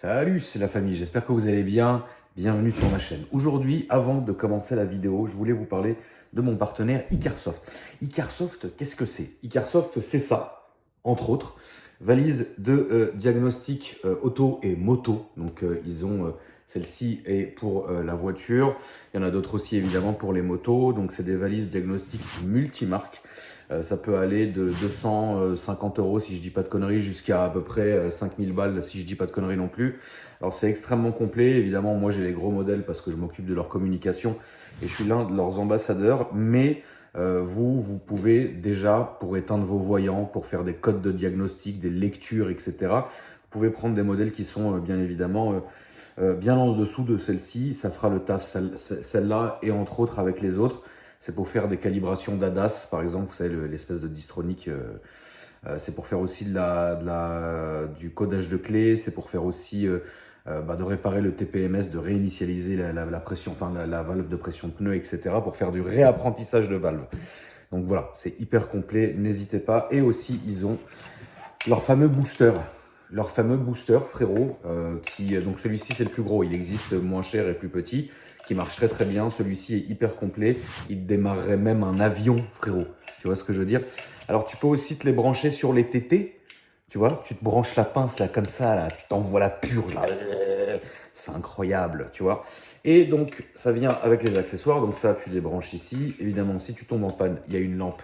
Salut, c'est la famille, j'espère que vous allez bien. Bienvenue sur ma chaîne. Aujourd'hui, avant de commencer la vidéo, je voulais vous parler de mon partenaire Icarsoft. Icarsoft, qu'est-ce que c'est? Icarsoft, c'est ça, entre autres. Valise de diagnostic auto et moto. Donc, ils ont celle-ci est pour la voiture. Il y en a d'autres aussi, évidemment, pour les motos. Donc, c'est des valises diagnostic multimarques. Ça peut aller de 250 € si je dis pas de conneries jusqu'à peu près 5000 balles si je dis pas de conneries non plus. Alors c'est extrêmement complet, évidemment moi j'ai les gros modèles parce que je m'occupe de leur communication et je suis l'un de leurs ambassadeurs, mais vous pouvez déjà, pour éteindre vos voyants, pour faire des codes de diagnostic, des lectures, etc., vous pouvez prendre des modèles qui sont bien évidemment bien en dessous de celle-ci. Ça fera le taf, celle-là et entre autres avec les autres. C'est pour faire des calibrations d'ADAS, par exemple, vous savez, l'espèce de distronique. C'est pour faire aussi du codage de clés, c'est pour faire aussi de réparer le TPMS, de réinitialiser la pression, enfin la valve de pression de pneu, etc. pour faire du réapprentissage de valve. Donc voilà, c'est hyper complet, n'hésitez pas. Et aussi, ils ont leur fameux booster. Leur fameux booster, frérot, donc celui-ci c'est le plus gros, il existe moins cher et plus petit, qui marche très très bien. Celui-ci est hyper complet, il démarrerait même un avion, frérot. Tu vois ce que je veux dire? Alors tu peux aussi te les brancher sur les tétés, tu vois, tu te branches la pince là comme ça, là, tu t'envoies la purge là, c'est incroyable, tu vois. Et donc ça vient avec les accessoires, donc ça tu les branches ici. Évidemment, si tu tombes en panne, il y a une lampe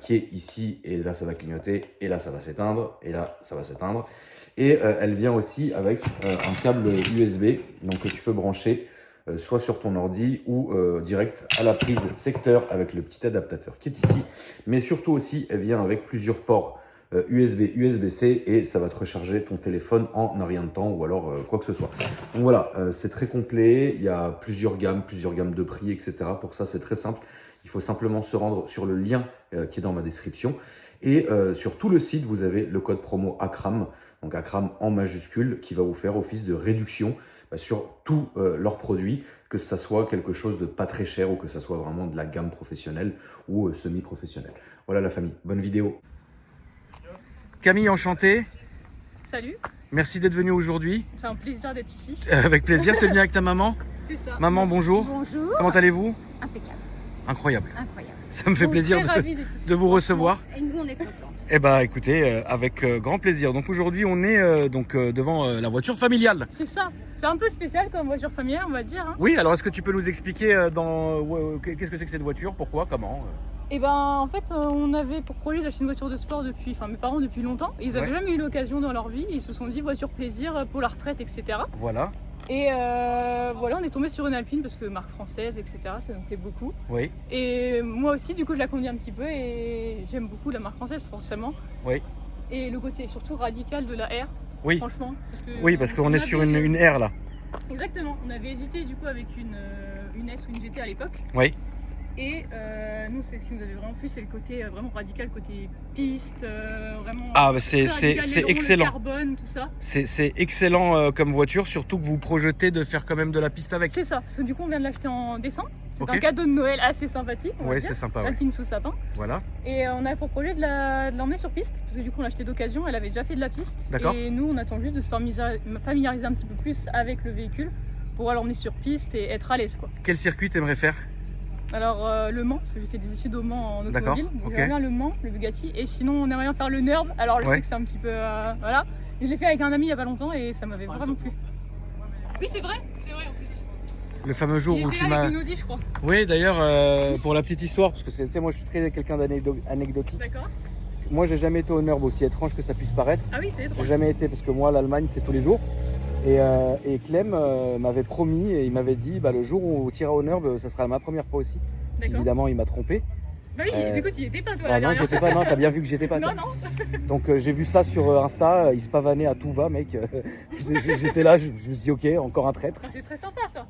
qui est ici, et là ça va clignoter, et là ça va s'éteindre, et là ça va s'éteindre. Et elle vient aussi avec un câble USB, donc que tu peux brancher soit sur ton ordi ou direct à la prise secteur avec le petit adaptateur qui est ici. Mais surtout aussi, elle vient avec plusieurs ports USB, USB-C, et ça va te recharger ton téléphone en un rien de temps ou alors quoi que ce soit. Donc voilà, c'est très complet, il y a plusieurs gammes de prix, etc. Pour ça, c'est très simple. Il faut simplement se rendre sur le lien qui est dans ma description. Et sur tout le site, vous avez le code promo ACRAM, donc ACRAM en majuscule, qui va vous faire office de réduction sur tous leurs produits, que ça soit quelque chose de pas très cher ou que ça soit vraiment de la gamme professionnelle ou semi-professionnelle. Voilà la famille, bonne vidéo. Camille, enchanté. Salut. Merci d'être venue aujourd'hui. C'est un plaisir d'être ici. Avec plaisir, t'es venue avec ta maman? C'est ça. Maman, bonjour. Bonjour. Comment allez-vous? Impeccable. Incroyable. Incroyable. Ça me fait plaisir de vous recevoir. Et nous, on est contente. Eh bien, écoutez, avec grand plaisir. Donc aujourd'hui, on est devant la voiture familiale. C'est ça. C'est un peu spécial comme voiture familiale, on va dire. Hein. Oui, alors est-ce que tu peux nous expliquer qu'est-ce que c'est que cette voiture? Pourquoi? Comment? Et ben en fait, on avait pour projet d'acheter une voiture de sport mes parents depuis longtemps. Et ils n'avaient jamais eu l'occasion dans leur vie. Ils se sont dit voiture plaisir pour la retraite, etc. Voilà. Et voilà, on est tombé sur une Alpine parce que marque française, etc. Ça nous plaît beaucoup. Oui. Et moi aussi, du coup, je la conduis un petit peu et j'aime beaucoup la marque française, forcément. Oui. Et le côté surtout radical de la R. Oui. Franchement. Parce qu'on est sur une R là. Exactement. On avait hésité du coup avec une S ou une GT à l'époque. Oui. Et nous, ce qui nous avait vraiment plu, c'est le côté vraiment radical, côté piste, vraiment. Ah, bah c'est excellent. Le carbone, tout ça. C'est excellent comme voiture, surtout que vous projetez de faire quand même de la piste avec. C'est ça, parce que du coup, on vient de l'acheter en décembre. C'est un Ok. cadeau de Noël assez sympathique. Oui, c'est sympa. Ouais. L'Alpine sous sapin. Voilà. Et on a pour projet de l'emmener sur piste, parce que du coup, on l'a acheté d'occasion. Elle avait déjà fait de la piste. D'accord. Et nous, on attend juste de se familiariser un petit peu plus avec le véhicule pour pouvoir l'emmener sur piste et être à l'aise, quoi. Quel circuit t'aimerais faire? Alors Le Mans, parce que j'ai fait des études au Mans en automobile, donc ok. j'aimerais bien le Mans, le Bugatti, et sinon on aimerait bien faire le Nurb. Alors je sais que c'est un petit peu voilà, mais je l'ai fait avec un ami il y a pas longtemps et ça m'avait vraiment plu. Oui c'est vrai en plus. Le fameux jour où tu m'as. Avec une Audi, je crois. Oui, d'ailleurs pour la petite histoire, parce que tu sais moi je suis très quelqu'un d'anecdotique. D'accord. Moi j'ai jamais été au Nurb, aussi étrange que ça puisse paraître. Ah oui c'est étrange. J'ai jamais été parce que moi l'Allemagne c'est tous les jours. Et Clem m'avait promis et il m'avait dit le jour où tu iras au Nurb, ça sera ma première fois aussi. Évidemment, il m'a trompé. Bah oui, du coup, tu y étais pas toi. Non, j'étais pas, non, t'as bien vu que j'étais pas. Non. Donc j'ai vu ça sur Insta, il se pavanait à tout va, mec. J'étais là, je me suis dit, ok, encore un traître. Ah, c'est très sympa ça.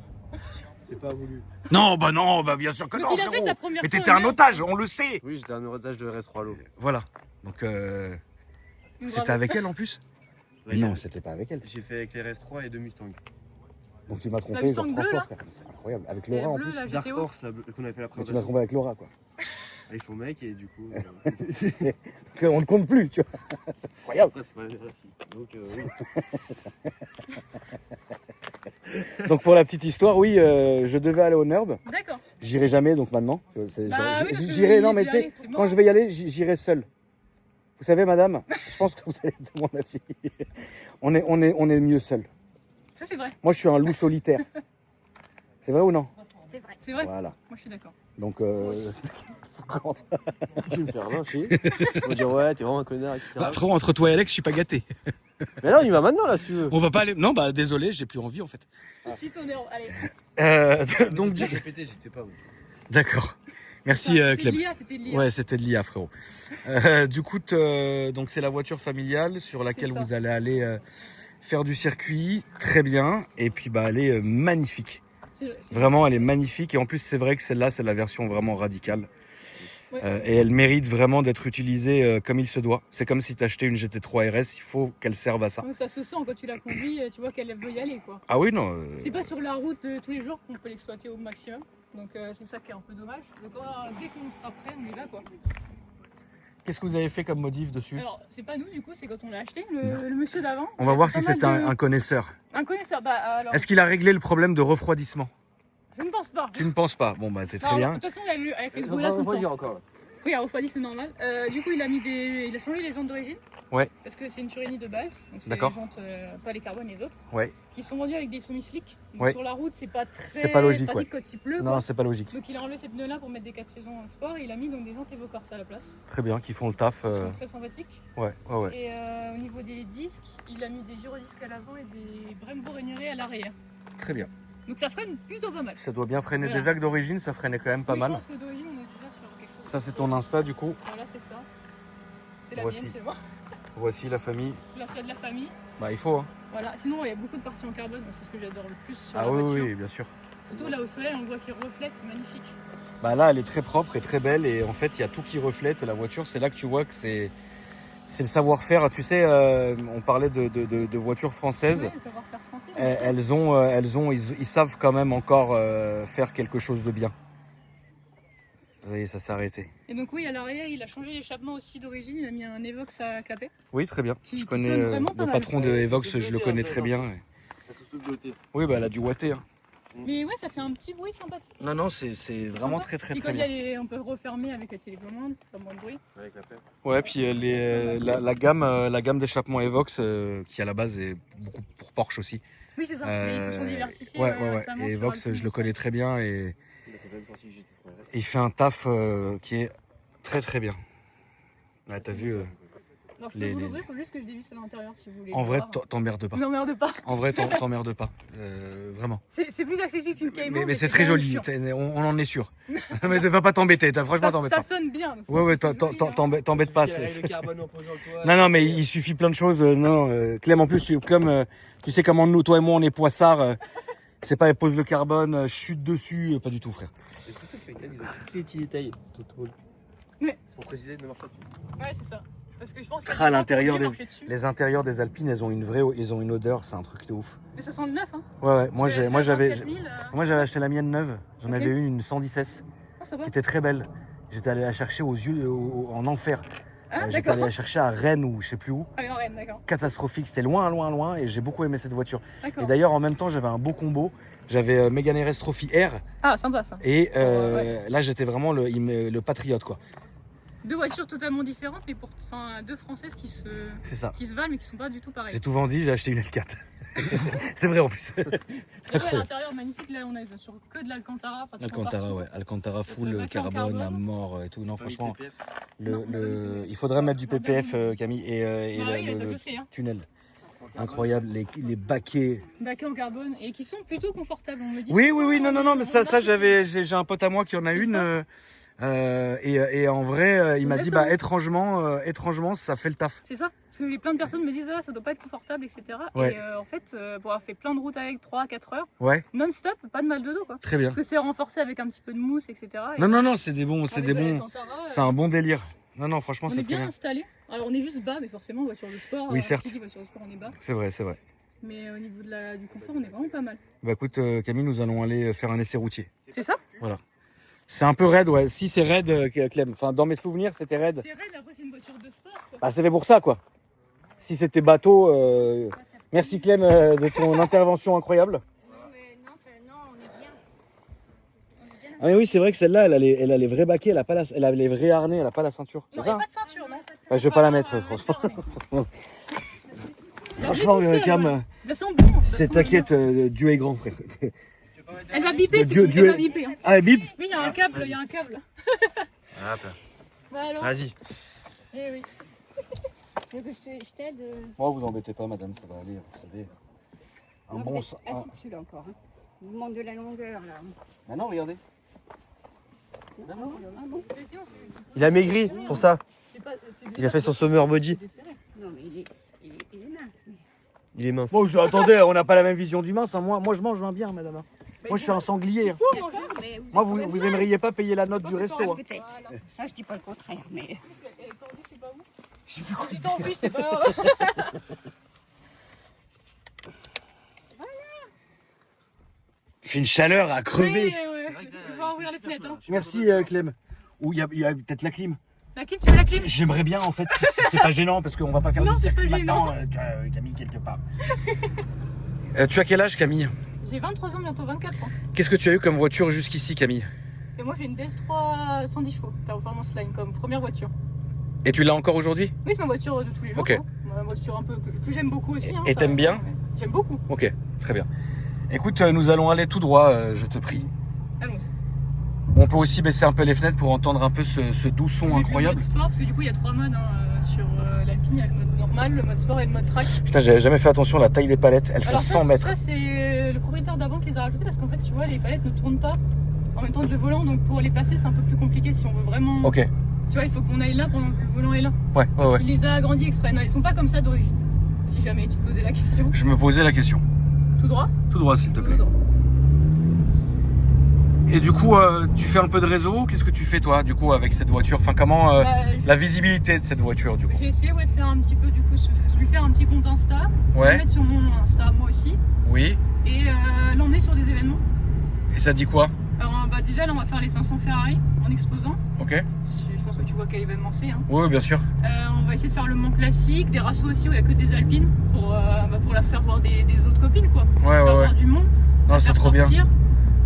C'était pas voulu. Non, bien sûr que donc, non. il a fait sa première mais fois t'étais au un Nurb. otage, on le sait. Oui, j'étais un otage de RS3 Low. Voilà. Donc c'était avec elle en plus? Mais non, c'était pas avec elle. J'ai fait avec les RS3 et deux Mustang. Donc tu m'as trompé, Mustang genre 3 bleu, fois, là. frère. C'est incroyable. Avec Et Laura en bleu, plus. la Dark GTO. Horse, là, qu'on a fait la Donc tu m'as présentation. trompé avec Laura, quoi. Avec son mec et du coup. Donc on ne compte plus, tu vois. C'est incroyable. Après, c'est pas la fille. Donc, oui. Donc pour la petite histoire, oui, je devais aller au NURB. D'accord. J'irai jamais, donc maintenant. Bah oui, parce que J'irai, non, j'y mais ai tu sais, allé, c'est quand mort. je vais y aller, j'irai seul. Vous savez, madame, je pense que vous allez de mon avis. On est mieux seul. Ça, c'est vrai. Moi, je suis un loup solitaire. C'est vrai ou non? C'est vrai. C'est vrai. Voilà. Moi, je suis d'accord. Donc, Tu me faire lyncher. On va dire ouais, t'es vraiment un connard, etc. Bah, frérot, entre toi et Alex, je suis pas gâté. Mais là, on y va maintenant, là, si tu veux. On va pas aller. Non, bah désolé, j'ai plus envie en fait. Tout de suite, on est. Allez. donc J'ai pété, j'étais pas. D'accord. Merci C'était Clem. de l'IA, c'était de l'IA. Ouais, c'était de l'IA, frérot. Du coup, donc c'est la voiture familiale sur laquelle ça. vous allez aller faire du circuit. Très bien. Et puis, bah, elle est magnifique. C'est Vraiment, elle est magnifique. Et en plus, c'est vrai que celle-là, c'est la version vraiment radicale. Ouais. Et elle mérite vraiment d'être utilisée comme il se doit. C'est comme si tu achetais une GT3 RS, il faut qu'elle serve à ça. Donc, ça se sent quand tu la conduis, tu vois qu'elle veut y aller, quoi. Ah oui, non. C'est pas sur la route de tous les jours qu'on peut l'exploiter au maximum. Donc c'est ça qui est un peu dommage. Donc dès qu'on sera prêt, on y va, quoi. Qu'est-ce que vous avez fait comme modif dessus? Alors c'est pas nous du coup, c'est quand on l'a acheté, le monsieur d'avant. On va voir si pas c'est mal de- un connaisseur. un connaisseur. Bah alors, Est-ce qu'il a réglé le problème de refroidissement? je ne pense pas. Tu ne penses pas? Bon, bah c'est très Non, bien. de toute façon, elle a fait ce bruit-là tout le temps. dire encore. Oui, à refroidi, c'est normal. Du coup, il a changé les jantes d'origine. Ouais. Parce que c'est une Turini de base, donc c'est les D'accord. jantes, pas les carbone, les autres, Ouais. qui sont vendues avec des semi-slick. Donc Ouais. sur la route, c'est pas très C'est pas logique, pratique quand il pleut. Non, quoi. c'est pas logique. Donc il a enlevé ces pneus-là pour mettre des 4 saisons en sport et il a mis donc des jantes Evo Corsa à la place. Très bien, qui font le taf. Ils sont très sympathiques. Ouais, ouais, ouais. Et au niveau des disques, il a mis des gyrodisques à l'avant et des Brembo Rainieri à l'arrière. Très bien. Donc ça freine plutôt pas mal. Ça doit bien freiner. Voilà. Déjà que d'origine, ça freinait quand même pas Oui, mal. Je pense que d'origine, on est déjà sur quelque chose. Ça, c'est ton Insta, du coup. Voilà, c'est ça. C'est la Voici. mienne, c'est moi. Voici la famille. Là, c'est de la famille. Bah, il faut, hein. Voilà. Sinon, il y a beaucoup de parties en carbone. Moi, c'est ce que j'adore le plus sur Ah la oui, voiture. oui, bien sûr. Surtout là au soleil, on voit qu'il reflète, c'est magnifique. Bah là, elle est très propre et très belle. Et en fait, il y a tout qui reflète la voiture. C'est là que tu vois que c'est le savoir-faire. Tu sais, on parlait de voitures françaises. Oui, le savoir-faire français. Ils savent quand même encore faire quelque chose de bien. Vous voyez, ça s'est arrêté. Et donc oui, à l'arrière, il a changé l'échappement aussi d'origine. Il a mis un Evox à clapet. Oui, très bien. Qui Je connais sonne vraiment pas le mal. patron de Evox, je le connais très bien. Ça se tout bloqué. Oui, bah elle a du watté. Hein. Mais ouais, ça fait un petit bruit sympathique. Non, non, c'est vraiment très Puis très quand bien. on peut refermer avec la télécommande, pas moins de bruit. Avec la paix. Ouais, puis la gamme d'échappement Evox qui à la base est beaucoup pour Porsche aussi. Oui, c'est ça. Mais ils se sont diversifiés. Ouais. récemment Et sur Evox, Alpine, je le connais très bien et Là, ça fait une sortie GT3 RS. il fait un taf qui est très très bien. Ouais, t'as vu. Alors je peux vous l'ouvrir, il faut juste que je dévisse à l'intérieur si vous voulez. En vrai, voir. t'emmerdes pas. N'emmerde pas. En vrai, t'emmerdes pas. Vraiment. C'est plus accessible qu'une Cayman. Mais c'est très quand même joli, chiant. on en est sûr. Mais va pas t'embêter, franchement t'embête Ça pas. sonne bien. donc Ouais, ouais, c'est joli, hein. t'embête pas. Avec le carbone en posant le toit. Non, non, mais il suffit plein de choses. Clem, en plus, tu sais comment nous, toi et moi, on est poissards. C'est pas, elle pose le carbone, chute dessus, pas du tout, frère. Et surtout que les gars, ils ont tous les petits détails. Tout. Ouais. Pour préciser, ne marche pas dessus. Ouais, c'est ça. Parce que je pense À l'intérieur des. les intérieurs des Alpines, ils ont une odeur, c'est un truc de ouf. Mais ça sent le neuf, hein. Ouais, moi j'avais Moi j'avais acheté la mienne neuve. J'en Ok. avais une 110S Ah, ça va. qui était très belle. J'étais allé la chercher en enfer. Ah, J'étais d'accord. allé la chercher à Rennes ou je sais plus où. Ah, oui, en Rennes, d'accord. Catastrophique, c'était loin et j'ai beaucoup aimé cette voiture. D'accord. Et d'ailleurs en même temps j'avais un beau combo. J'avais Mégane RS Trophy R Ah, sympa ça. et Ouais. là j'étais vraiment le patriote quoi. Deux voitures totalement différentes, mais deux françaises qui se C'est ça. valent, mais qui sont pas du tout pareilles. J'ai tout vendu, j'ai acheté une L4. C'est vrai en plus. Et ouais, à l'intérieur, magnifique. Là, on est sur que de l'Alcantara. pratiquement Alcantara, partout. ouais. Alcantara full, Le baquet en carbone à carbone. mort et tout. Non, franchement, Non, il faudrait mettre du PPF, Camille, et Ah oui, ça le je sais. Hein. tunnel. Incroyable, les baquets. Baquets en carbone et qui sont plutôt confortables. On me dit Oui, souvent, non, mais ça, j'avais. j'ai un pote à moi qui en a C'est une. ça. Et en vrai, il m'a dit, bah, Exactement. étrangement, ça fait le taf. C'est ça. Parce que plein de personnes me disent, ah, ça doit pas être confortable, etc. Ouais. Et en fait, pour avoir fait plein de routes avec 3-4 heures, Ouais, non-stop, pas de mal de dos, quoi. très bien. Parce que c'est renforcé avec un petit peu de mousse, etc. Et Non, c'est des bons, on c'est est des de bons. l'Alcantara, C'est un bon délire. Non, franchement, on c'est est très bien bien. installé. Alors on est juste bas, mais forcément, voiture de sport. Oui, certes. Qui dit voiture de sport, on est bas. C'est vrai. Mais au niveau du confort, on est vraiment pas mal. Bah écoute, Camille, nous allons aller faire un essai routier. C'est ça? C'est un peu raide, ouais. Si c'est raide, Clem. Enfin, dans mes souvenirs, c'était raide. C'est raide, après c'est une voiture de sport, quoi. Bah, c'est fait pour ça, quoi. Si c'était bateau. Merci, Clem, de ton intervention incroyable. Ah mais oui, c'est vrai que celle-là, elle a les vrais baquets, elle a les vrais harnais, elle a pas la ceinture. C'est Non, il n'y ça a pas de ceinture, non. Je vais pas la mettre, franchement. Franchement, Cam, Ça sent bon. c'est t'inquiète, Dieu est grand, frère. Elle va biper, Dieu- c'est Dieu- elle va biper. Hein. Ah, bip. Oui, il y a un câble, il y a un câble. Bah alors. Vas-y. Eh oui. Tu veux que je t'aide Oh, vous embêtez pas, madame, ça va aller, vous savez. Un Non, bon vous êtes sang. assis dessus là encore. Hein. Il vous manque de la longueur là. Ah non, regardez. Ah bon, ah bon. Il a maigri, c'est pour ça. Il a fait son summer body. Non mais il est mince. Mais... Il est mince. Bon, attendez, on n'a pas la même vision du mince. Hein. Moi, je mange bien, madame. Moi, je suis un sanglier. Hein. mais Moi, vous aimeriez pas payer la note du resto. Hein. Peut-être. Ça je dis pas le contraire. Mais... Tu t'en fiches, c'est pas grave. Il fait une chaleur à crever. Ouais. On va ouvrir les fenêtres. Hein. Merci, Clem. Ou il y a peut-être la clim. La clim, tu veux la clim? J'aimerais bien, en fait, si c'est pas gênant, parce qu'on va pas faire Non, du c'est circuit pas maintenant, Camille, quelque part. Tu as quel âge, Camille? J'ai 23 ans, bientôt 24 ans. Qu'est-ce que tu as eu comme voiture jusqu'ici, Camille? Et moi j'ai une DS3 110 chevaux, performance line comme première voiture. Et tu l'as encore aujourd'hui? Oui, c'est ma voiture de tous les jours. Ok. Hein. Ma voiture un peu que j'aime beaucoup aussi. Hein, Et ça, t'aimes bien? ouais. J'aime beaucoup. Ok, très bien. Écoute, nous allons aller tout droit, je te prie. Allons-y. On peut aussi baisser un peu les fenêtres pour entendre un peu ce doux son J'ai vu incroyable. le mode sport, parce que du coup il y a 3 modes hein, sur l'Alpine, il y a le mode normal, le mode sport et le mode track. Putain, j'avais jamais fait attention à la taille des palettes, elles font Alors 100 mètres. ça c'est le propriétaire d'avant qui les a rajoutées parce qu'en fait tu vois les palettes ne tournent pas en même temps que le volant, donc pour les placer c'est un peu plus compliqué si on veut vraiment... Ok, Tu vois, il faut qu'on aille là pendant que le volant est là. ouais. Il les a agrandis exprès, non ils sont pas comme ça d'origine. Si jamais tu te posais la question. Je me posais la question. Tout droit? Tout droit, s'il te plaît. Tout droit. Et du coup, tu fais un peu de réseau. Qu'est-ce que tu fais toi, du coup, avec cette voiture? Enfin, comment Bah, la visibilité de cette voiture, du coup? j'ai essayé de faire un petit peu du coup, lui faire un petit compte Insta, le Ouais. mettre sur mon Insta moi aussi, Oui. et l'emmener sur des événements. Et ça dit quoi? Alors bah, déjà là on va faire les 500 Ferrari en exposant. Ok. Je pense que tu vois quel événement c'est. Hein. Oui, bien sûr. On va essayer de faire le Mans classique, des rassos aussi où il n'y a que des alpines pour la faire voir des autres copines quoi. Ouais, Faire ouais. voir du monde, Non, la c'est faire trop bien. sortir.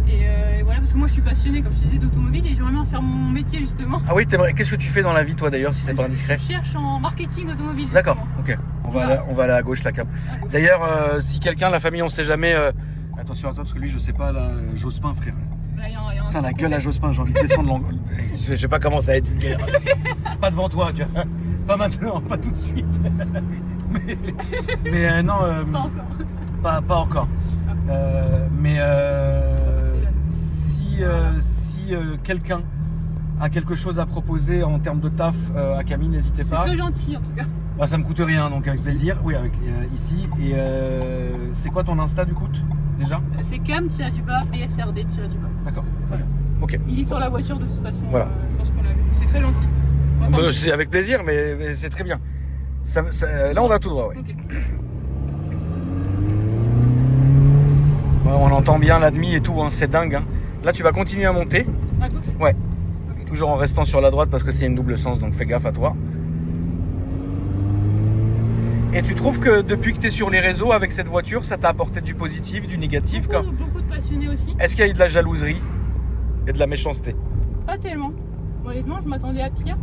Et voilà, parce que moi je suis passionnée, comme je te disais, d'automobile et j'aimerais bien faire mon métier justement. Ah oui, t'aimerais. Qu'est-ce que tu fais dans la vie, toi, d'ailleurs, si c'est pas indiscret? Je cherche en marketing automobile. D'accord, justement. ok. On va aller à gauche, la cam. D'ailleurs, si quelqu'un, la famille, on sait jamais. Attention à toi, parce que lui, je sais pas, là, Jospin, frère. Là, il y a un Putain, la truc gueule à complexe. Jospin, j'ai envie de descendre l'angle. Je vais pas commencer à être vulgaire. Pas devant toi, tu vois. Pas maintenant, pas tout de suite. Mais non, Pas encore. pas encore. Mais si quelqu'un a quelque chose à proposer en termes de taf à Camille, n'hésitez C'est pas. très gentil en tout cas. Bah, ça me coûte rien, donc avec plaisir. Oui, avec ici. Et c'est quoi ton Insta du coup déjà? C'est cam-du-bas, BSRD-du-bas. D'accord, très bien. Ok. Il est sur la voiture de toute façon. Voilà. Je pense qu'on l'a vu. C'est très gentil. Enfin, C'est avec plaisir, mais c'est très bien. Là, on va tout droit, ouais. ok. Ouais, on entend bien l'admi et tout, hein, c'est dingue. Hein. Là, tu vas continuer à monter, À gauche? Ouais. Ok. toujours en restant sur la droite parce que c'est une double sens, donc fais gaffe à toi. Et tu trouves que depuis que tu es sur les réseaux avec cette voiture, ça t'a apporté du positif, du négatif? Beaucoup de passionnés aussi. Est-ce qu'il y a eu de la jalouserie et de la méchanceté? Pas tellement. Honnêtement, je m'attendais à pire.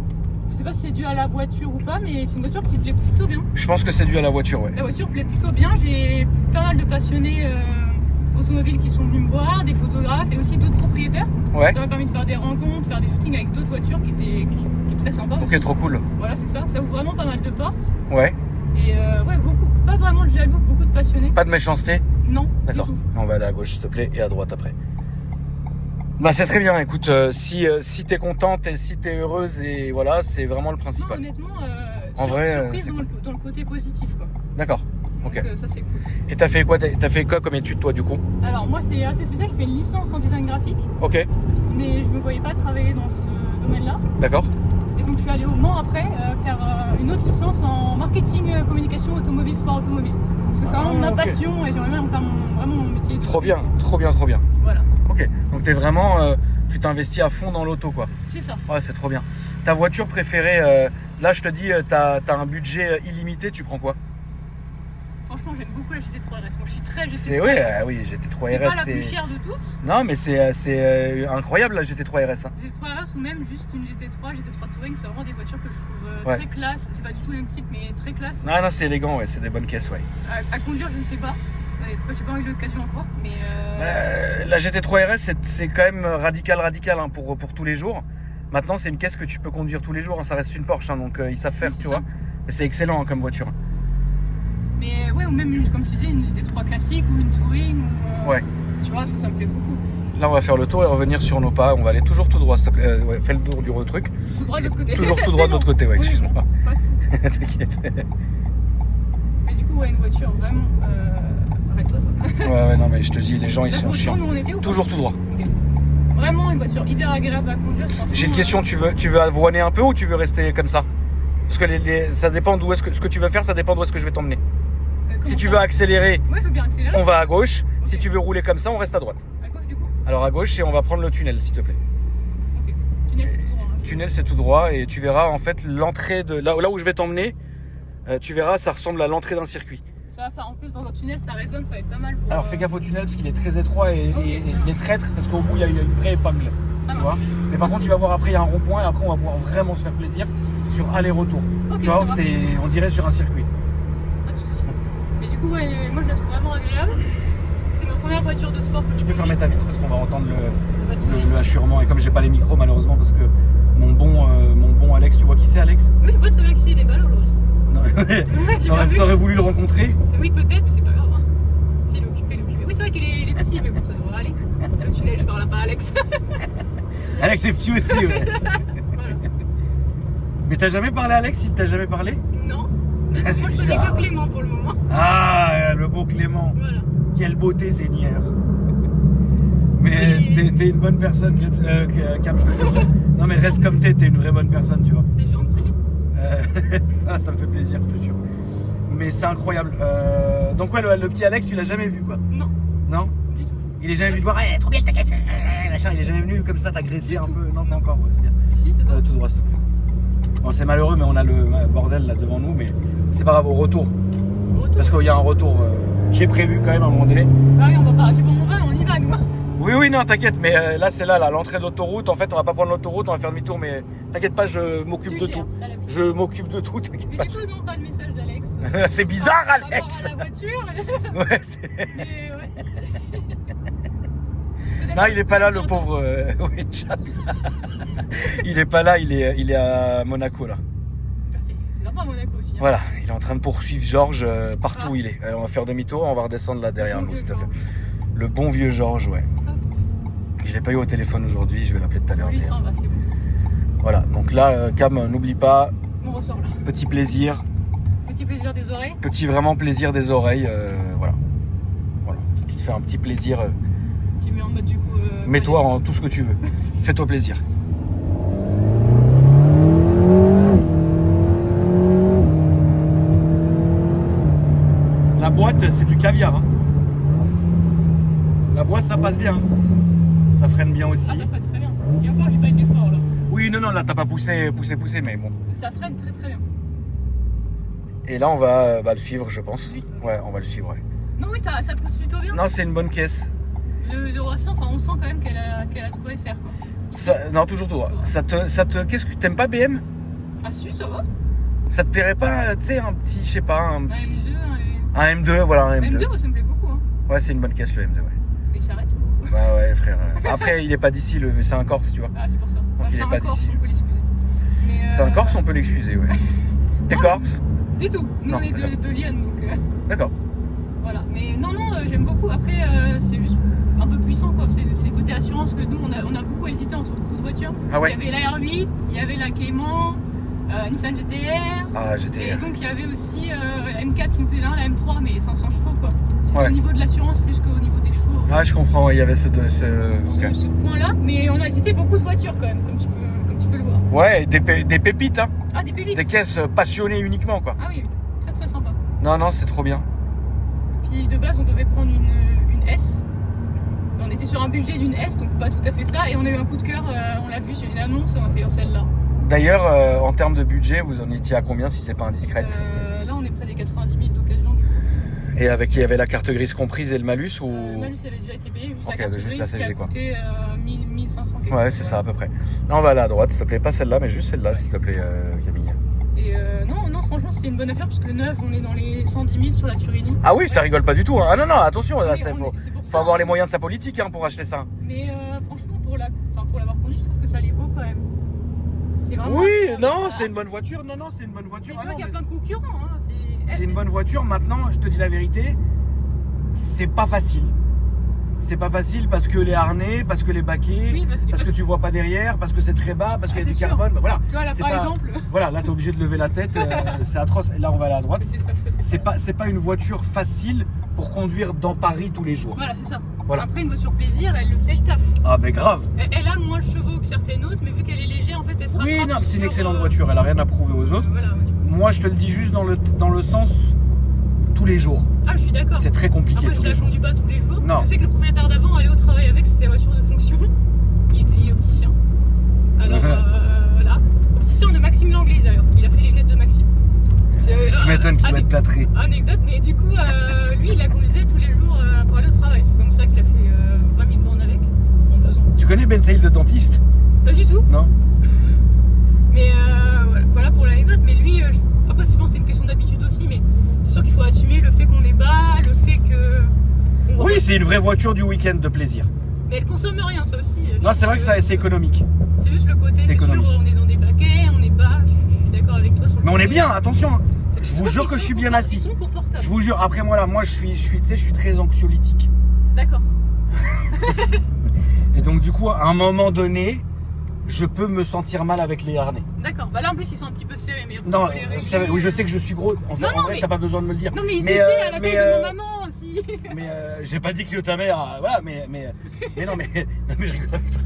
Je sais pas si c'est dû à la voiture ou pas, mais c'est une voiture qui plaît plutôt bien. Je pense que c'est dû à la voiture, ouais. La voiture plaît plutôt bien. J'ai pas mal de passionnés automobiles qui sont venus me voir, des photographes et aussi d'autres propriétaires. Ouais. Ça m'a permis de faire des rencontres, faire des shootings avec d'autres voitures qui est très sympa aussi. Ok, trop cool. Voilà, c'est ça. Ça ouvre vraiment pas mal de portes. Ouais. Et ouais, beaucoup. Pas vraiment de jaloux, beaucoup de passionnés. Pas de méchanceté? Non. D'accord. du tout. On va aller à gauche, s'il te plaît, et à droite après. Bah, c'est très bien. Écoute, si t'es contente et si t'es heureuse, et voilà, c'est vraiment le Non, principal. honnêtement, En vrai, surprise c'est dans le côté positif, quoi. D'accord. Ok. Donc, ça, c'est cool. Et t'as fait quoi? T'as fait quoi comme étude, toi, du coup? Alors, moi, c'est assez spécial. J'ai fait une licence en design graphique, Ok. mais je me voyais pas travailler dans ce domaine-là. D'accord. Et donc, je suis allée au Mans après faire une autre licence en marketing, communication automobile, sport automobile. Parce que c'est vraiment ma ok. passion et j'aimerais bien faire vraiment mon métier. Trop bien, trop bien, trop bien. Voilà, Ok. Donc t'es vraiment, tu t'investis à fond dans l'auto, quoi. c'est ça. Ouais, c'est trop bien. Ta voiture préférée, là, je te dis, t'as un budget illimité, tu prends quoi? franchement, j'aime beaucoup la GT3 RS. Moi, je suis très GT3 RS. C'est oui, oui, GT3 C'est RS. pas la plus chère de tous. Non, mais c'est incroyable la GT3 RS. Hein. GT3 RS ou même juste une GT3, GT3 Touring, c'est vraiment des voitures que je trouve Ouais. très classe. C'est pas du tout le même type, mais très classe. Non, non, c'est élégant, ouais, c'est des bonnes caisses, ouais. À conduire, je ne sais pas. J'ai pas eu l'occasion encore, mais. La GT3 RS, c'est quand même radical hein, pour tous les jours. Maintenant, c'est une caisse que tu peux conduire tous les jours. Hein. Ça reste une Porsche, hein, donc ils savent faire, Oui, tu ça. vois. Mais c'est excellent hein, comme voiture. Mais ouais, ou même, comme je te disais, une GT3 classique ou une Touring. Ou, Ouais. Tu vois, ça me plaît beaucoup. Là, on va faire le tour et revenir sur nos pas. On va aller toujours tout droit, s'il te plaît. Ouais, fais le tour du truc. Tout droit de l'autre côté. Toujours tout droit de l'autre côté, ouais, Oui, excuse-moi. bon, pas de soucis. T'inquiète. Mais du coup, ouais, une voiture vraiment. Arrête-toi, ça. Ouais, non, mais je te dis, les gens, ils Là, sont sur chiants. nous, on était où Toujours tout droit. Vraiment une voiture hyper agréable à conduire. J'ai une question, tu veux avoiner un peu ou tu veux rester comme ça? Parce que ça dépend d'où est-ce que tu veux faire, ça dépend d'où est-ce que je vais t'emmener. Si tu veux accélérer, Ouais, je veux bien accélérer. on va à gauche. Ok. Si tu veux rouler comme ça, on reste à droite. À gauche, du coup. Alors à gauche et on va prendre le tunnel, s'il te plaît. Ok. Tunnel, c'est tout droit. Hein. Tunnel, c'est tout droit et tu verras en fait l'entrée de là où je vais t'emmener. Tu verras, ça ressemble à l'entrée d'un circuit. Ça va faire en plus dans un tunnel, ça résonne, ça va être pas mal pour. Alors fais gaffe au tunnel parce qu'il est très étroit et, Ok, et ça il est traître parce qu'au bout il y a une vraie épingle. Ça Tu marche. vois. Mais par contre tu vas voir après il y a un rond-point et après on va pouvoir vraiment se faire plaisir sur aller-retour. Ok, Tu vois, ça va. on dirait sur un circuit. Pas de soucis. Mais du coup, ouais, moi je la trouve vraiment agréable. C'est ma première voiture de sport que Tu je peux fermer ta vitre parce qu'on va entendre Pas de soucis. le hachurement et comme j'ai pas les micros malheureusement parce que mon bon Alex, tu vois qui c'est Alex? Oui, je vois très bien que il est pas là aujourd'hui. Non. Ouais, j'ai bien vu. T'aurais voulu le rencontrer? Oui, peut-être, mais c'est pas grave. Hein. S'il est occupé, il est occupé. Oui, c'est vrai qu'il est petit, mais bon, ça devrait aller. Le tunnel, je parle pas à Alex. Alex est petit aussi, ouais. Voilà. Mais t'as jamais parlé à Alex? Il t'a jamais parlé? Non. Ah, c'est Moi, je connais bizarre. que Clément pour le moment. Ah, le beau Clément. Voilà. Quelle beauté, Seigneur. Mais Oui. t'es une bonne personne, Cam, je te jure. Non, mais reste comme t'es une vraie bonne personne, tu vois. C'est gentil. Ça me fait plaisir, je te jure. Mais c'est incroyable. Donc, ouais, le petit Alex, tu l'as jamais vu, quoi? Non, Non? du tout. Il est jamais venu te voir, trop bien ta caisse, machin. Il est jamais venu comme ça t'agresser Du un tout. peu? Non, pas encore, ouais, c'est bien. Ici, c'est ça. Tout droit, s'il te plaît. Bon, c'est malheureux, mais on a le bordel là devant nous, mais c'est pas grave, au retour. Retour. Parce qu'il y a un retour qui est prévu quand même à un moment donné. Ah oui, on va pas. Je sais pas où on va, on y va, nous. Oui, non, t'inquiète, mais là, c'est là, l'entrée d'autoroute. En fait, on va pas prendre l'autoroute, on va faire demi-tour, mais t'inquiète pas, je m'occupe Tu de gères, tout. t'as l'habitude. Je m'occupe de tout, t'inquiète Mais pas. du coup, non, pas de message d'Alex. C'est bizarre, Par rapport Alex. à la voiture. Ouais, c'est- Mais ouais. Non, il est pas là, le pauvre. Oui, Inch'Allah. Il est pas là, il est à Monaco, là. C'est sympa à Monaco aussi. Hein. Voilà, il est en train de poursuivre Georges partout Ah. où il est. Alors, on va faire demi-tour, on va redescendre là derrière Le bon nous, s'il te vieux plaît. Georges. Le bon vieux Georges, ouais. Je l'ai pas eu au téléphone aujourd'hui, je vais l'appeler tout à l'heure. Lui, il d'ailleurs. s'en va, c'est bon. Voilà, donc là, Cam, n'oublie pas, On ressort là. petit plaisir, Petit plaisir des oreilles. petit vraiment plaisir des oreilles, voilà. Voilà, tu te fais un petit plaisir, Qui met en mode du coup. mets-toi palette. en tout ce que tu veux, fais-toi plaisir. La boîte, c'est du caviar. Hein. La boîte, ça passe bien. Hein. Ça freine bien aussi. Ah, ça freine très bien. Et encore, j'ai pas été fort là. Oui, non, là, t'as pas poussé, mais bon. Ça freine très très bien. Et là, on va le suivre, je pense. Oui. Ouais, on va le suivre, ouais. Non, oui, ça pousse plutôt bien. Non, c'est une bonne caisse. Le 0 à 100, enfin, on sent quand même qu'elle a de quoi faire. Quoi. Ici. Non, toujours tout droit. Qu'est-ce que t'aimes pas BM? Ah, si, ça va. Ça te plairait pas, tu sais, un petit, je sais pas, un Un petit. M2, Un M2, voilà, un M2. M2, moi, ça me plaît beaucoup. Hein. Ouais, c'est une bonne caisse le M2, ouais. Et il s'arrête ou... Bah ouais, frère. Après, il est pas d'ici, c'est un Corse, tu vois. Ah, c'est pour ça. il C'est est un pas Corse, d'ici. on peut l'excuser. Mais, C'est un Corse, on peut l'excuser, ouais. T'es Corse? Du tout. Nous, Non, on est d'accord. de Lyon, donc D'accord. voilà. Mais non, j'aime beaucoup. Après, c'est juste un peu puissant, quoi. C'est le côté assurance que nous, on a beaucoup hésité entre beaucoup de voitures. Ah ouais? Il y avait la R8, il y avait la Clément, Nissan GTR. Ah, Et GTR. donc il y avait aussi la M4 qui me plaît là, la M3, mais 500 chevaux quoi. C'était Ouais. au niveau de l'assurance plus qu'au niveau des chevaux. Ah, je comprends, ouais, il y avait ce ok. Ce point-là, mais on a hésité beaucoup de voitures quand même, comme tu peux le voir. Ouais, des pépites, hein. Ah, des pépites. Des caisses passionnées uniquement, quoi. Ah oui, très très sympa. Non, c'est trop bien. Puis de base, on devait prendre une S. On était sur un budget d'une S, donc pas tout à fait ça. Et on a eu un coup de cœur, on l'a vu sur une annonce, on a fait celle-là. D'ailleurs, en termes de budget, vous en étiez à combien si c'est pas indiscrète? Là, on est près des 90 000 d'occasion. Du coup. Et il y avait la carte grise comprise et le malus ou... Le malus, elle a déjà été payée. Juste Ok, la carte juste grise la qui a CG, quoi. coûté 1500 quelque Ouais, chose. c'est ça à peu près. Non, on va aller à droite, s'il te plaît. Pas celle-là, mais juste celle-là, s'il te plaît, Camille. Et non, franchement, c'était une bonne affaire parce que neuf, on est dans les 110 000 sur la Turini. Ah oui, ça rigole pas du tout. Hein. Ah non, attention, là, Mais faut c'est pour faut ça, avoir les moyens de sa politique pour acheter ça. Mais franchement, pour l'avoir conduit, je trouve que ça les vaut quand même. C'est vraiment. Oui, voilà. non, c'est une bonne voiture. Non, c'est une bonne voiture. Mais c'est Ah vrai non, qu'il y a mais plein de concurrents. Hein. c'est une bonne voiture. Maintenant, je te dis la vérité, c'est pas facile. C'est pas facile parce que les harnais, parce que les baquets, Oui, parce que tu vois pas derrière, parce que c'est très bas, parce qu'il y a c'est du sûr. carbone. Bah, voilà. Tu vois, là, C'est par pas- exemple. Voilà, là t'es obligé de lever la tête, c'est atroce. Et là on va aller à droite. Mais c'est ça, je trouve que C'est pas une voiture facile pour conduire dans Paris tous les jours. Voilà, c'est ça. Voilà. Après, une voiture plaisir, elle le fait le taf. Ah mais grave. Elle a moins de chevaux que certaines autres, mais vu qu'elle est légère, en fait, elle se Oui, rattrape non, c'est une sur, excellente voiture. Elle a rien à prouver aux autres. Voilà, au niveau- Moi, je te le dis juste dans le sens tous les jours. Ah, je suis d'accord. C'est très compliqué Après, je tous les la jours. conduis pas tous les jours. Non. Je sais que le propriétaire d'avant allait au travail avec, c'était la voiture de fonction. Il est opticien. Alors, voilà. Opticien de Maxime Langlais d'ailleurs. Il a fait les lunettes de Maxime. Tu m'étonnes qu'il doit être plâtré. Anecdote, mais du coup, lui, il la conduisait tous les jours pour aller au travail. C'est comme ça qu'il a fait 20 000 bornes avec en 2 ans. Tu connais Ben Saïd le dentiste? Pas du tout. Non. Mais voilà pour l'anecdote. Mais lui, après, je pense que c'est une question d'habitude aussi. Mais c'est sûr qu'il faut assumer le fait qu'on est bas, le fait que. Oui, c'est une vraie voiture du week-end de plaisir. Mais elle consomme rien, ça aussi. Non, c'est vrai que ça, c'est économique. C'est juste le côté, C'est c'est sûr, économique. on est dans des baquets, on est bas. Je suis d'accord avec toi sur le Mais on est côté. bien, attention. Je vous trouve jure qu'ils que je sont suis bien confortables, assis. Ils sont confortables. Je vous jure, après moi là, tu sais, je suis très anxiolytique. D'accord. Et donc du coup, à un moment donné, je peux me sentir mal avec les harnais. D'accord. Bah là, en plus, ils sont un petit peu serrés. Mais Non, on peut les régler. oui, je sais que je suis gros. En fait, Non, en non, vrai, mais- t'as pas besoin de me le dire. Non, mais ils Mais, étaient à la mais, taille de ma maman aussi. Mais j'ai pas dit que ta mère, voilà, mais non, mais je rigole avec toi.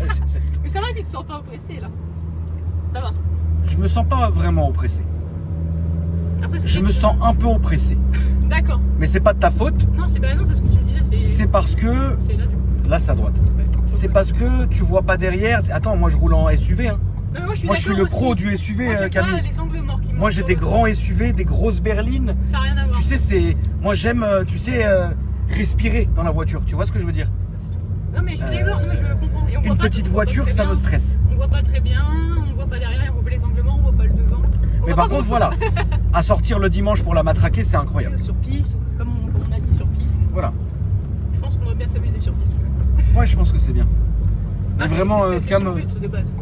Mais ça va, tu te sens pas oppressé là. Ça va. Je me sens pas vraiment oppressé. Après, c'est Je vrai me que- sens un peu oppressé. D'accord. Mais c'est pas de ta faute. Non, c'est bah non, c'est ce que tu me disais. C'est parce que C'est là du coup. là, c'est à droite. Ouais. C'est parce que tu vois pas derrière. Attends, moi je roule en SUV. Hein. Non, mais moi, je suis Moi, je suis d'accord le pro aussi. du SUV, Moi, j'ai pas Camille. les angles morts qui Moi, montent j'ai sur des le- grands SUV, des grosses berlines. Ça n'a rien à voir. Tu sais, moi j'aime, tu sais, respirer dans la voiture. Tu vois ce que je veux dire? Non, mais je suis d'accord. Non, mais je comprends. Et on voit Une pas- petite on voit pas voiture, très ça bien. me stresse. On voit pas très bien, on voit pas derrière, on voit pas les angles morts, on voit pas le devant. On Mais voit par pas contre, grand-chose. voilà, à sortir le dimanche pour la matraquer, c'est incroyable. Sur piste, ou comme on a dit sur piste. Voilà. Je pense qu'on va bien s'amuser sur piste. Moi, je pense que c'est bien. Ah, c'est- vraiment, c'est Cam, son but de base.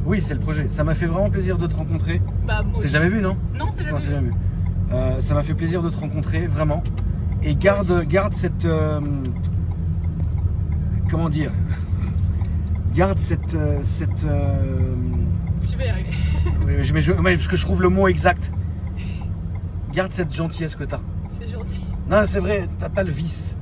Oui, c'est le projet. Ça m'a fait vraiment plaisir de te rencontrer. Bah, moi C'est aussi. jamais vu, non? Non, c'est jamais. Non, c'est jamais vu. Ça m'a fait plaisir de te rencontrer, vraiment. Et Moi aussi. garde cette. Comment dire? Garde cette. Tu vas y arriver. mais parce que je trouve le mot exact. Garde cette gentillesse que t'as. C'est gentil. Non, c'est vrai, t'as pas le vice.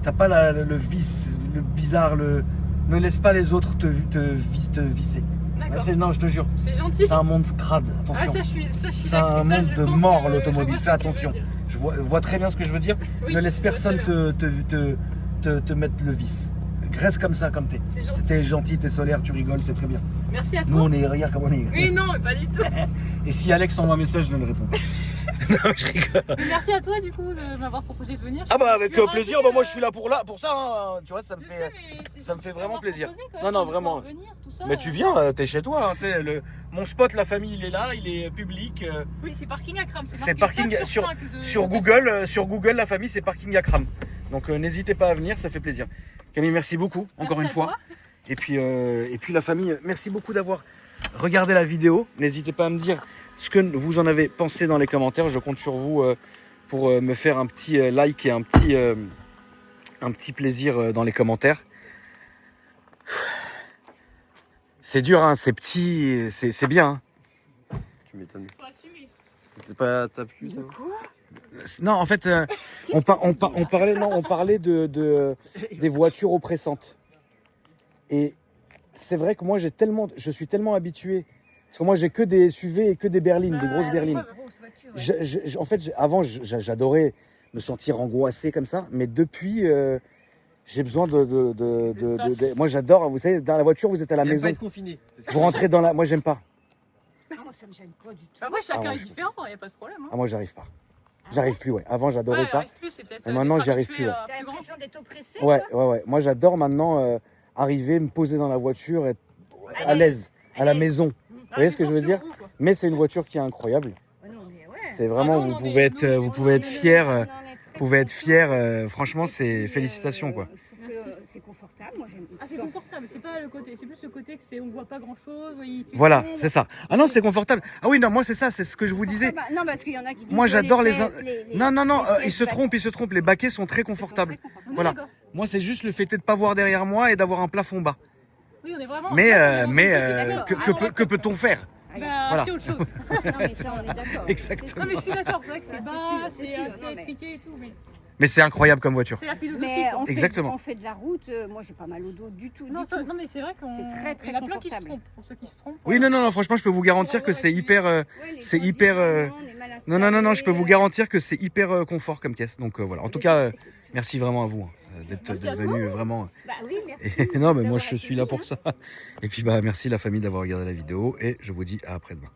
T'as pas le vice, le bizarre, ne laisse pas les autres te visser. D'accord. Non, je te jure, C'est gentil. c'est un monde crade, Ah, attention. ça, je suis C'est d'accord. un Ça, monde je de pense mort, que l'automobile. je Fais vois ce que tu veux attention. dire. Je vois très bien ce que je veux dire. Oui, Ne laisse je vois personne très bien. te mettre le vice. Reste comme ça, comme t'es. C'est gentil. T'es gentil, t'es solaire, tu rigoles, c'est très bien. Merci à Nous, toi. on est, regarde comme on est. Oui, non, mais pas du tout. Et si Alex envoie un message, je vais le répondre. Non, je rigole. Mais merci à toi, du coup, de m'avoir proposé de venir. Ah bah avec Je suis plaisir, ravie, bah moi je suis là pour ça, hein. Tu vois, ça me Je fait... sais, mais c'est ça me gentil fait de vraiment m'avoir plaisir. proposé, quand Non, même, non, de vraiment. pouvoir venir, tout ça. Mais tu viens, t'es chez toi, hein, tu sais, mon spot, la famille, il est là, il est public. Oui, c'est parking à Cram. C'est parking sur Google, la famille, c'est parking à Cram. Donc n'hésitez pas à venir, ça fait plaisir. Camille, merci beaucoup, encore une fois. Et puis la famille, merci beaucoup d'avoir regardé la vidéo. N'hésitez pas à me dire ce que vous en avez pensé dans les commentaires. Je compte sur vous pour me faire un petit like et un petit plaisir dans les commentaires. C'est dur, hein, c'est petit, c'est bien. Hein. Tu m'étonnes. Faut assumer. C'était pas ta plus, ça? Non, en fait, on parlait des voitures oppressantes. Et c'est vrai que moi, je suis tellement habitué. Parce que moi, j'ai que des SUV et que des berlines, des grosses berlines. En fait, avant, j'adorais me sentir angoissé comme ça. Mais depuis, j'ai besoin moi, j'adore. Vous savez, dans la voiture, vous êtes à la maison. Pas être confiné. Vous rentrez dans la... Moi, j'aime pas. Non, moi, ça me gêne pas du tout. Après, chacun Ah, ouais. est différent, il n'y a pas de problème. Hein. Ah, moi, j'arrive pas. J'arrive plus, ouais. Avant, j'adorais ça. Plus, Et maintenant, j'y arrive plus, ouais. T'as l'impression d'être oppressé? Ouais, ouais, ouais. Moi, j'adore maintenant arriver, me poser dans la voiture, être à l'aise, à la maison. Vous voyez ce que je veux dire? Mais c'est une voiture qui est incroyable. Oh non, mais ouais. C'est vraiment, vous pouvez être fiers. Vous pouvez être fiers. Franchement, c'est félicitations, quoi. Je trouve que c'est confortable. Moi, j'aime. Ah, c'est confortable, c'est pas le côté, c'est plus le côté que c'est on voit pas grand chose. Voilà, c'est ça. Ah non, c'est confortable. Ah oui, non, moi c'est ça, c'est ce que je vous disais. Non, parce qu'il y en a qui disent Moi que j'adore les. chaises, Non, non, non, les ils se trompent. Les baquets sont très confortables. Voilà. Moi c'est juste le fait de pas voir derrière moi et d'avoir un plafond bas. Oui, on est vraiment. Mais que peut-on faire? Bah, Voilà. acheter autre chose. Non, mais ça, on est d'accord. Exactement. Non, mais je suis d'accord, c'est vrai que c'est Ça, bas, c'est c'est sûr, assez non, mais- étriqué et tout, mais Mais c'est incroyable comme voiture. c'est la philosophie. Mais quoi. Exactement. on fait de la route. Moi, j'ai pas mal au dos du tout. Non, du tout. non, mais c'est vrai qu'on. C'est très, très il y en a plein qui se confortable. trompent. Pour ceux qui se trompent. Oui, non, non, non, franchement, je peux vous garantir que c'est hyper. Ouais, les c'est gens disent, hyper, ah non, on est mal Non, non, non, non, je peux installé, vous garantir que c'est hyper confort comme caisse. Donc voilà. En tout cas, c'est sûr. merci vraiment à vous d'être Merci à toi. venu vraiment. Bah oui, merci. Et non, mais moi d'avoir je suis là pour accueilli, ça. Et puis bah merci la famille d'avoir regardé la vidéo et je vous dis à après-demain.